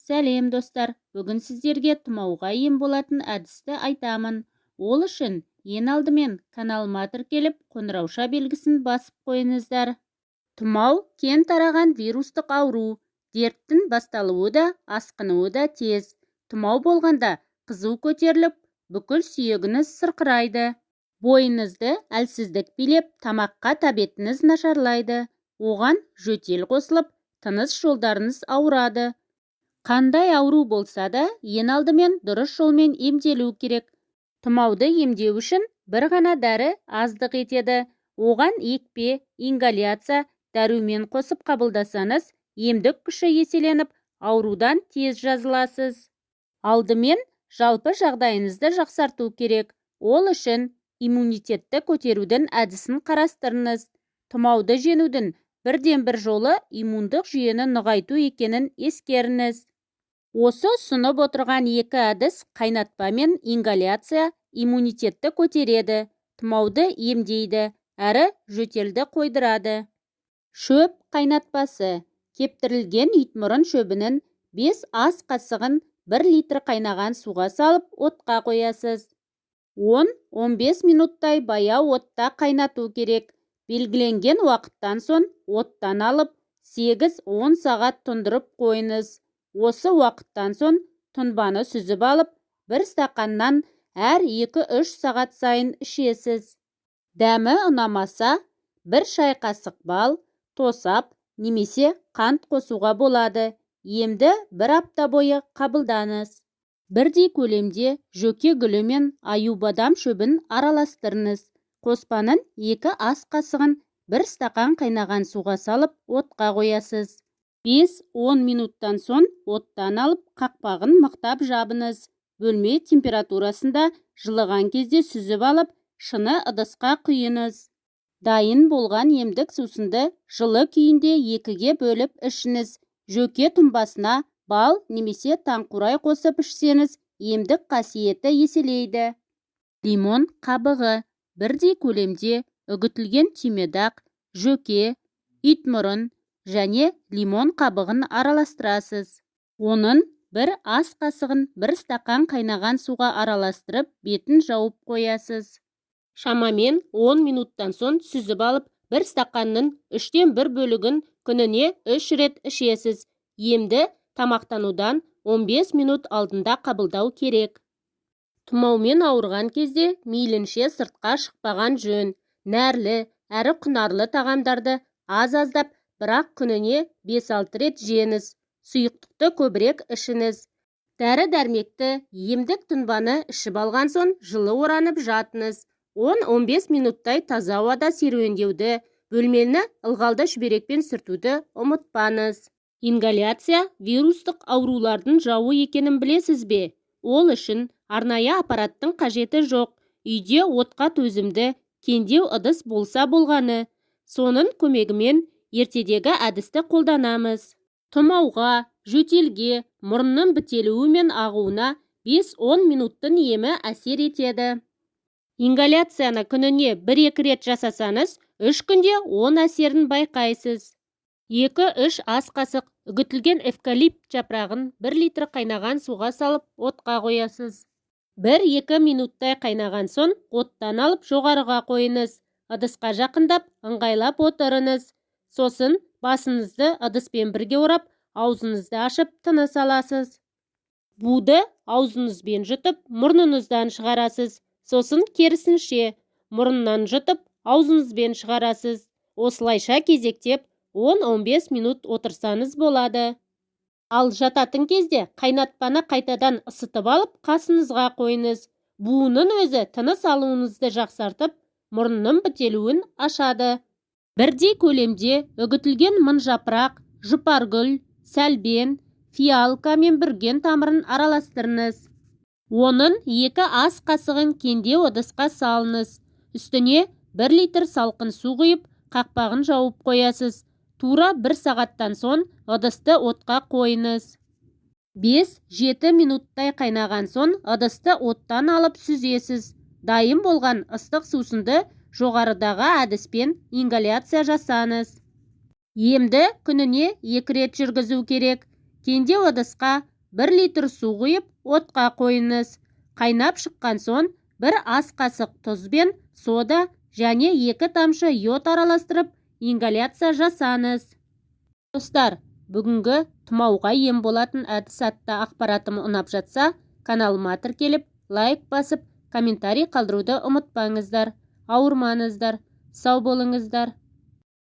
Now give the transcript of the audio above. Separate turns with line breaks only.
Сәлем достар, бүгін сіздерге тұмауға ем болатын әдісті айтамын. Ол үшін ең алдымен каналыма тіркеліп, қоңырауша белгісін басып қойыңыздар. Тұмау кең тараған вирустық ауру. Дерттің басталуы да, асқынуы да тез. Тұмау болғанда қызу көтеріліп, бүкіл сүйегіңіз сырқырайды. Бойыңызды әлсіздік билеп, тамаққа тәбетіңіз нашарлайды. Оған жөтел қосылып, тыныс жолдарыңыз ауырады. Қандай ауру болса да, ең алдымен дұрыс жолмен емделу керек. Тұмауды емдеу үшін бір ғана дәрі аздық етеді. Оған екпе, ингаляция, дәрумен қосып қабылдасаңыз, емдік күші еселеніп, аурудан тез жазыласыз. Алдымен жалпы жағдайыңызды жақсарту керек. Ол үшін иммунитетті көтерудің әдісін қарастырыңыз. Тұмауды жеңудің бірден бір жолы иммундық жүйені нығайту екенін ескеріңіз. Осы ұсынып отырған екі әдіс, қайнатпа мен ингаляция, иммунитетті көтереді, тұмауды емдейді, әрі жөтелді қойдырады. Шөп қайнатпасы. Кептірілген итмұрын шөбінің 5 ас қасығын 1 литр қайнаған суға салып, отқа қоясыз. 10-15 минуттай баяу отта қайнату керек. Белгіленген уақыттан соң оттан алып, 8-10 сағат тұндырып қойыңыз. Осы уақыттан соң тұнбаны сүзіп алып, 1 стақаннан әр 2-3 сағат сайын ішесіз. Дәмі ұнамаса, 1 шай қасық бал, тосап немесе қант қосуға болады. Емді 1 апта бойы қабылдаңыз. Бірдей көлемде жөке гүлі мен аю-бадам шөбін араластырыңыз. Қоспаның 2 ас қасығын 1 стақан қайнаған суға салып, отқа қоясыз. 5-10 минуттан соң оттан алып, қақпағын мықтап жабыңыз. Бөлме температурасында жылыған кезде сүзіп алып, шыны ыдысқа құйыңыз. Дайын болған емдік сусынды жылы күйінде 2-ге бөліп ішіңіз. Жөке тұнбасына бал немесе таңқурай қосып ішсеңіз, емдік қасиеті еселейді. Лимон қабығы. Бірдей көлемде үгітілген түймедақ, жөке, итмұрын және лимон қабығын араластырасыз. Оның 1 ас қасығын 1 стақан қайнаған суға араластырып, бетін жауып қоясыз. Шамамен 10 минуттан соң сүзіп алып, 1 стақанның 3-тен 1 бөлігін күніне 3 рет ішесіз. Емді тамақтанудан 15 минут алдында қабылдау керек. Тұмаумен ауырған кезде мейлінше сыртқа шықпаған жөн. Нәрлі, әрі құнарлы тағамдарды аз-аздап, бірақ күніне 5-6 рет жеңіз. Сұйықтықты көбірек ішіңіз. Дәрі-дәрмекті емдік тұнбаны ішіп алған соң жылы оранып жатыңыз. 10-15 минуттай таза ауада серуендеуді, бөлмені ылғалды шүберекпен сүртуді ұмытпаңыз. Ингаляция вирустық аурулардың жауы екенін білесіз бе? Ол үшін арнайы аппараттың қажеті жоқ. Үйде отқа төзімді, кеңдеу ыдыс болса болғаны. Соның көмегімен ертедегі әдісті қолданамыз. Тұмауға, жөтелге, мұрынның бітелуі мен ағуына 5-10 минуттың емі әсер етеді. Ингаляцияны күніне 1-2 рет жасасаңыз, 3 күнде 10 әсерін байқайсыз. 2-3 ас қасық үгітілген эвкалипт жапырағын 1 литр қайнаған суға салып, отқа қоясыз. 1-2 минуттай қайнаған соң, оттан алып жоғарыға қойыңыз. Ыдысқа жақындап, ыңғайлап отырыңыз. Сосын басыңызды ыдыспен бірге орап, аузыңызды ашып тыныс аласыз. Буды аузыңызбен жұтып, мұрныңыздан шығарасыз. Сосын керісінше, мұрыннан жұтып, аузыңызбен шығарасыз. Осылайша кезектеп 10-15 минут отырсаңыз болады. Ал жататын кезде қайнатпаны қайтадан ысытып алып, қасыңызға қойыңыз. Буының өзі тыныс алуыңызды жақсартып, мұрынның бітелуін ашады. Бірдей көлемде үгітілген мыңжапырақ, жұпаргүл, сәлбен, фиалка мен бүрген тамырын араластырыңыз. Оның 2 ас қасығын кеңдеу ыдысқа салыңыз. Үстіне 1 литр салқын су құйып, қақпағын жауып қоясыз. Тура 1 сағаттан соң ыдысты отқа қойыңыз. 5-7 минуттай қайнаған соң ыдысты оттан алып сүзесіз. Дайын болған ыстық сусынды жоғарыдағы әдіспен ингаляция жасаңыз. Емді күніне 2 рет жүргізу керек. Кеңдеу ыдысқа 1 литр су құйып, отқа қойыңыз. Қайнап шыққан соң 1 ас қасық тұз бен сода және 2 тамшы йод араластырып, ингаляция жасаңыз. Достар, бүгінгі тұмауға ем болатын әдіс атты ақпаратым ұнап жатса, каналыма тіркеліп, лайк басып, комментарий қалдыруды ұмытпаңыздар. Ауырмаңыздар, сау болыңыздар.